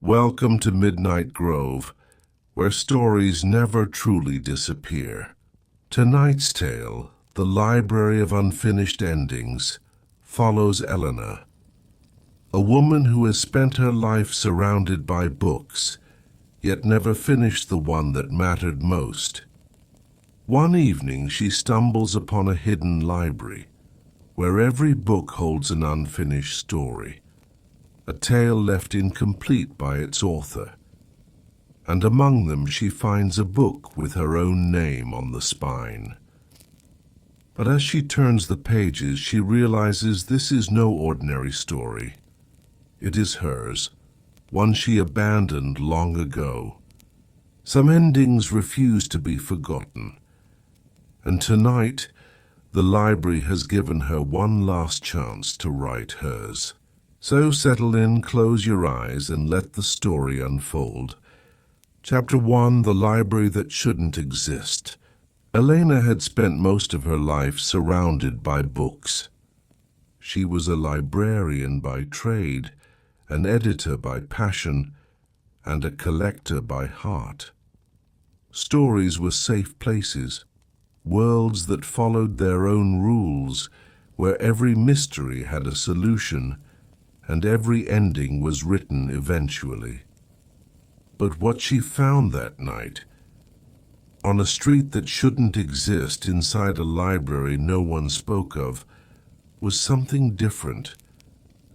Welcome to Midnight Grove, where stories never truly disappear. Tonight's tale, The Library of Unfinished Endings, follows Elena, a woman who has spent her life surrounded by books, yet never finished the one that mattered most. One evening she stumbles upon a hidden library, where every book holds an unfinished story, a tale left incomplete by its author. And among them she finds a book with her own name on the spine. But as she turns the pages, she realizes this is no ordinary story. It is hers, one she abandoned long ago. Some endings refuse to be forgotten, and tonight the library has given her one last chance to write hers. So settle in, close your eyes, and let the story unfold. Chapter 1, The Library That Shouldn't Exist. Elena had spent most of her life surrounded by books. She was a librarian by trade, an editor by passion, and a collector by heart. Stories were safe places, worlds that followed their own rules, where every mystery had a solution, and every ending was written eventually. But what she found that night, on a street that shouldn't exist inside a library no one spoke of, was something different,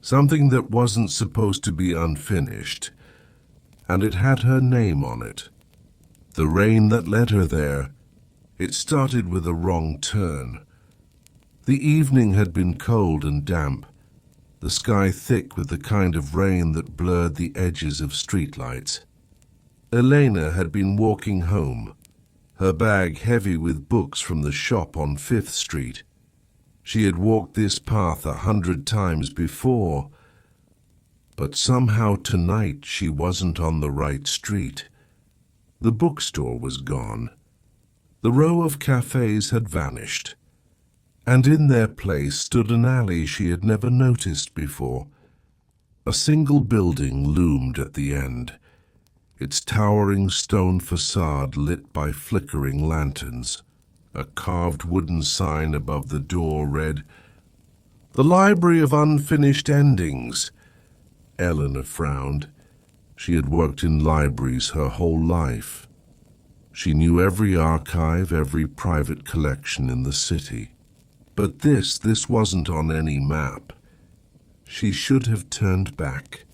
something that wasn't supposed to be unfinished, and it had her name on it. The rain that led her there, it started with a wrong turn. The evening had been cold and damp, the sky thick with the kind of rain that blurred the edges of streetlights. Elena had been walking home, her bag heavy with books from the shop on 5th Street. She had walked this path 100 times before, but somehow tonight she wasn't on the right street. The bookstore was gone. The row of cafes had vanished, and in their place stood an alley she had never noticed before. A single building loomed at the end, its towering stone facade lit by flickering lanterns. A carved wooden sign above the door read, "The Library of Unfinished Endings." Elena frowned. She had worked in libraries her whole life. She knew every archive, every private collection in the city. But this wasn't on any map. She should have turned back.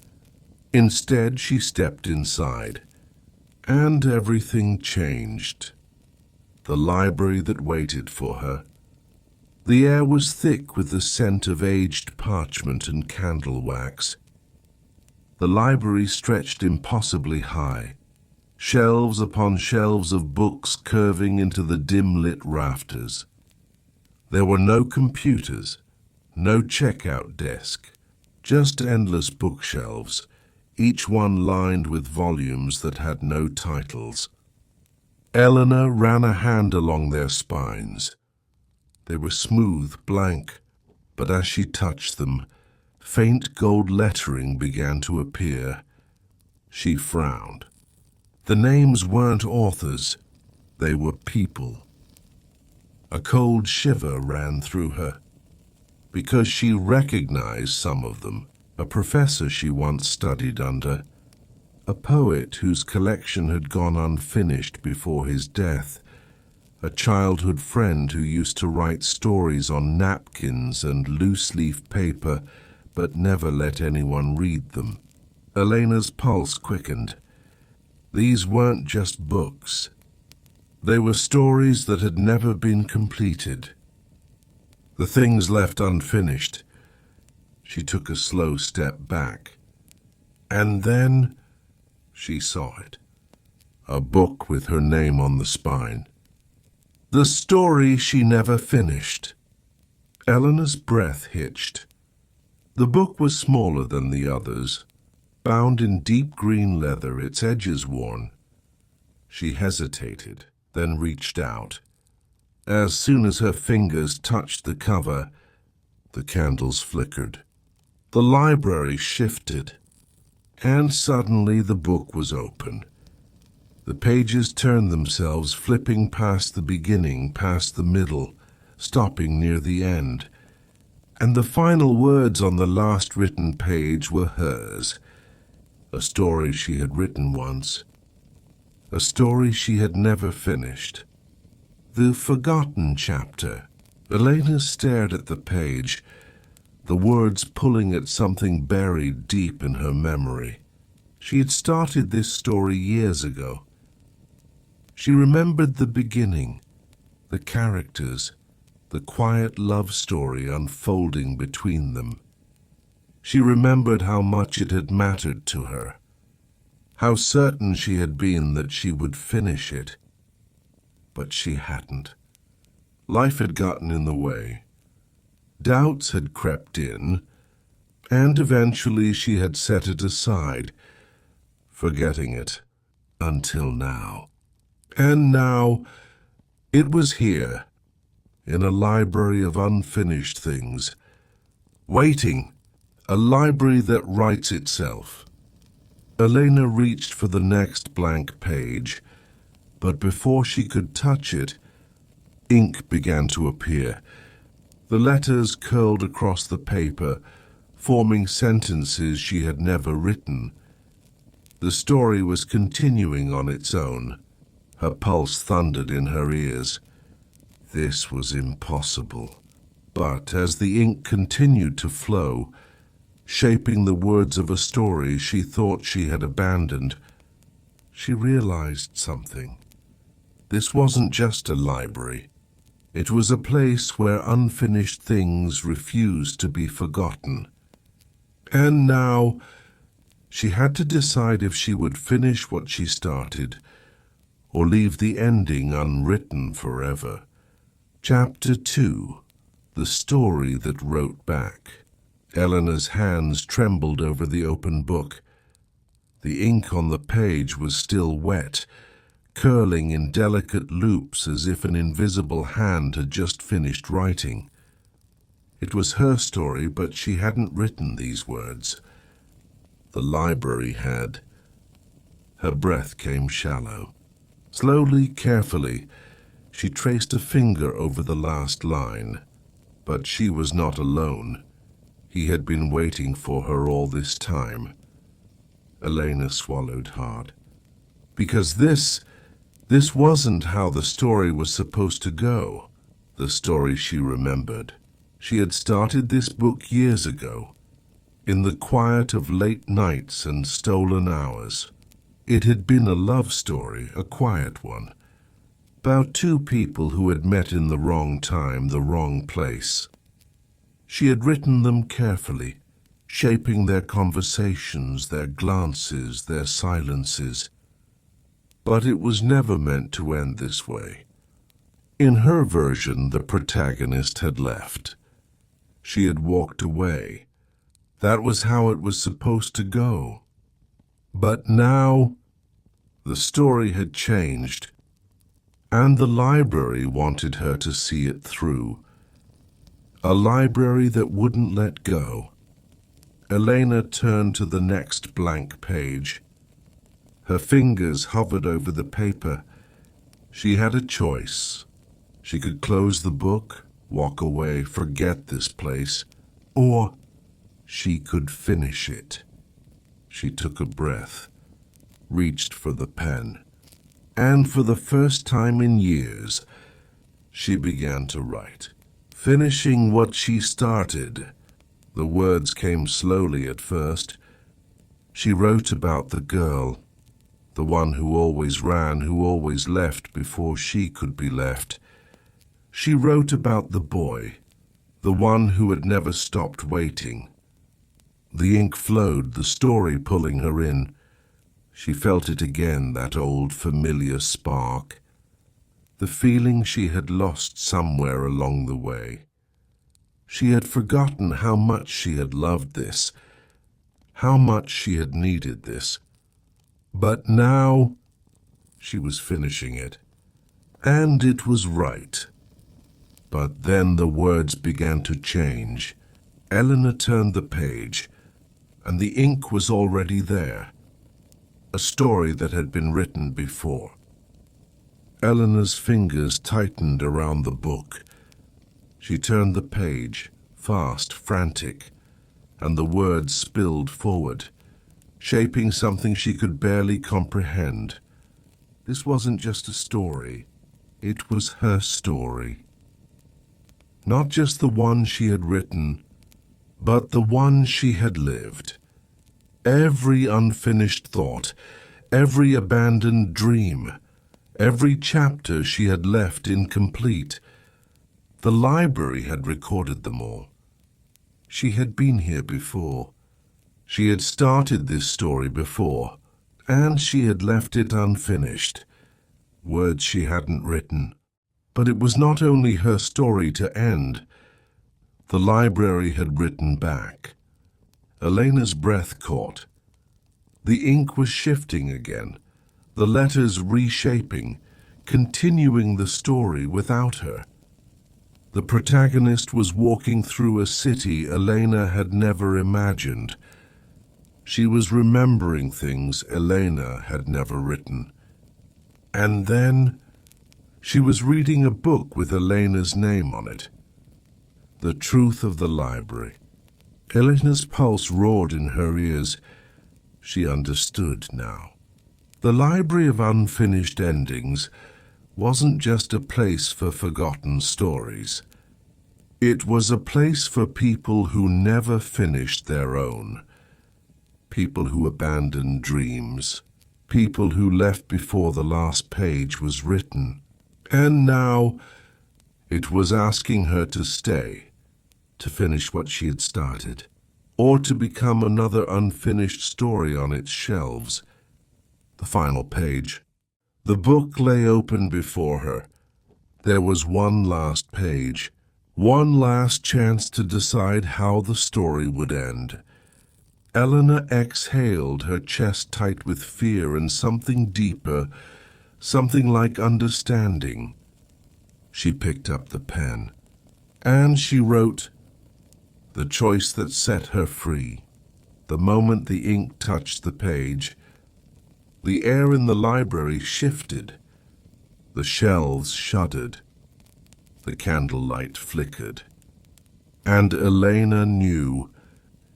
Instead, she stepped inside, and everything changed. The library that waited for her. The air was thick with the scent of aged parchment and candle wax. The library stretched impossibly high, shelves upon shelves of books curving into the dim-lit rafters. There were no computers, no checkout desk, just endless bookshelves, each one lined with volumes that had no titles. Elena ran a hand along their spines. They were smooth, blank, but as she touched them, faint gold lettering began to appear. She frowned. The names weren't authors, they were people. A cold shiver ran through her, because she recognized some of them. A professor she once studied under, a poet whose collection had gone unfinished before his death, a childhood friend who used to write stories on napkins and loose-leaf paper but never let anyone read them. Elena's pulse quickened. These weren't just books. They were stories that had never been completed. The things left unfinished. She took a slow step back. And then she saw it. A book with her name on the spine. The story she never finished. Elena's breath hitched. The book was smaller than the others, bound in deep green leather, its edges worn. She hesitated, then reached out. As soon as her fingers touched the cover, the candles flickered. The library shifted. And suddenly the book was open. The pages turned themselves, flipping past the beginning, past the middle, stopping near the end. And the final words on the last written page were hers. A story she had written once. A story she had never finished. The forgotten chapter. Elena stared at the page, the words pulling at something buried deep in her memory. She had started this story years ago. She remembered the beginning, the characters, the quiet love story unfolding between them. She remembered how much it had mattered to her, how certain she had been that she would finish it. But she hadn't. Life had gotten in the way. Doubts had crept in, and eventually she had set it aside, forgetting it until now. And now it was here, in a library of unfinished things, waiting, a library that writes itself. Elena reached for the next blank page, but before she could touch it, ink began to appear. The letters curled across the paper, forming sentences she had never written. The story was continuing on its own. Her pulse thundered in her ears. This was impossible. But as the ink continued to flow, shaping the words of a story she thought she had abandoned, she realized something. This wasn't just a library. It was a place where unfinished things refused to be forgotten. And now she had to decide if she would finish what she started, or leave the ending unwritten forever. Chapter 2. The Story That Wrote Back. Elena's hands trembled over the open book. The ink on the page was still wet, curling in delicate loops as if an invisible hand had just finished writing. It was her story, but she hadn't written these words. The library had. Her breath came shallow. Slowly, carefully, she traced a finger over the last line. But she was not alone. He had been waiting for her all this time. Elena swallowed hard. Because this wasn't how the story was supposed to go. The story she remembered. She had started this book years ago, in the quiet of late nights and stolen hours. It had been a love story, a quiet one, about two people who had met in the wrong time, the wrong place. She had written them carefully, shaping their conversations, their glances, their silences. But it was never meant to end this way. In her version, the protagonist had left. She had walked away. That was how it was supposed to go. But now, the story had changed, and the library wanted her to see it through. A library that wouldn't let go. Elena turned to the next blank page. Her fingers hovered over the paper. She had a choice. She could close the book, walk away, forget this place, or she could finish it. She took a breath, reached for the pen, and for the first time in years, she began to write, finishing what she started. The words came slowly at first. She wrote about the girl, the one who always ran, who always left before she could be left. She wrote about the boy, the one who had never stopped waiting. The ink flowed, the story pulling her in. She felt it again, that old familiar spark, the feeling she had lost somewhere along the way. She had forgotten how much she had loved this, how much she had needed this. But now she was finishing it, and it was right. But then the words began to change. Elena turned the page. and the ink was already there, a story that had been written before. Elena's fingers tightened around the book. She turned the page, fast, frantic, and the words spilled forward, shaping something she could barely comprehend. This wasn't just a story, it was her story. Not just the one she had written, but the one she had lived. Every unfinished thought, every abandoned dream, every chapter she had left incomplete. The library had recorded them all. She had been here before. She had started this story before, and she had left it unfinished. Words she hadn't written. But it was not only her story to end. The library had written back. Elena's breath caught. The ink was shifting again, the letters reshaping, continuing the story without her. The protagonist was walking through a city Elena had never imagined. She was remembering things Elena had never written. And then she was reading a book with Elena's name on it. The Truth of the Library. Elena's pulse roared in her ears. She understood now. The Library of Unfinished Endings wasn't just a place for forgotten stories. It was a place for people who never finished their own. People who abandoned dreams. People who left before the last page was written. And now it was asking her to stay, to finish what she had started, or to become another unfinished story on its shelves. The final page. The book lay open before her. There was one last page, one last chance to decide how the story would end. Elena exhaled, her chest tight with fear and something deeper, something like understanding. She picked up the pen, and she wrote, "The choice that set her free." The moment the ink touched the page, the air in the library shifted. The shelves shuddered. The candlelight flickered. And Elena knew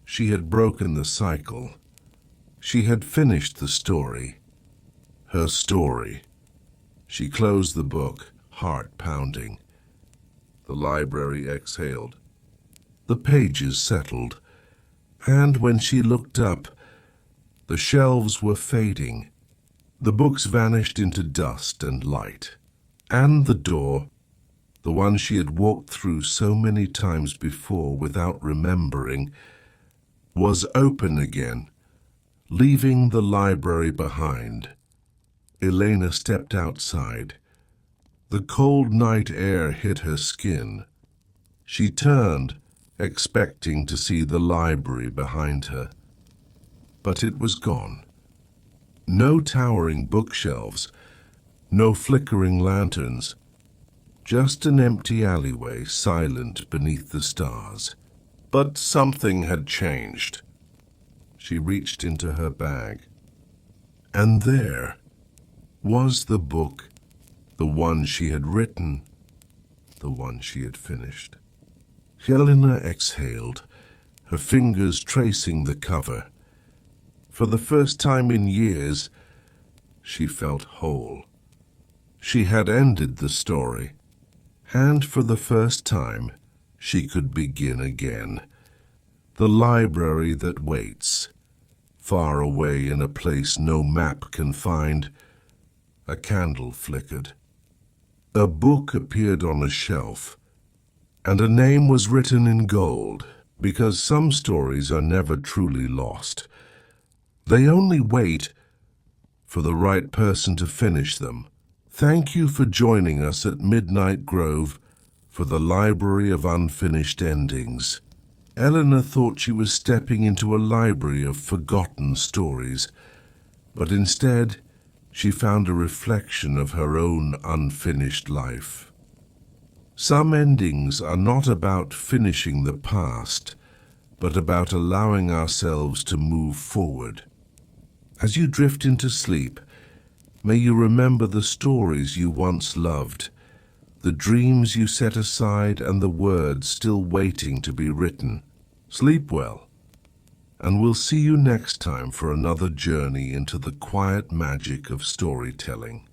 she had broken the cycle. She had finished the story. Her story. She closed the book, heart pounding. The library exhaled. The pages settled. And when she looked up, the shelves were fading. The books vanished into dust and light. And the door, the one she had walked through so many times before without remembering, was open again, leaving the library behind. Elena stepped outside. The cold night air hit her skin. She turned, expecting to see the library behind her. But it was gone. No towering bookshelves, no flickering lanterns, just an empty alleyway silent beneath the stars. But something had changed. She reached into her bag, and there was the book, the one she had written, the one she had finished. Elena exhaled, her fingers tracing the cover. For the first time in years, she felt whole. She had ended the story, and for the first time, she could begin again. The library that waits, far away in a place no map can find. A candle flickered. A book appeared on a shelf, and a name was written in gold, because some stories are never truly lost. They only wait for the right person to finish them. Thank you for joining us at Midnight Grove for the Library of Unfinished Endings. Elena thought she was stepping into a library of forgotten stories, but instead she found a reflection of her own unfinished life. Some endings are not about finishing the past. but about allowing ourselves to move forward. As you drift into sleep, may you remember the stories you once loved, the dreams you set aside, and the words still waiting to be written. Sleep well, and we'll see you next time for another journey into the quiet magic of storytelling.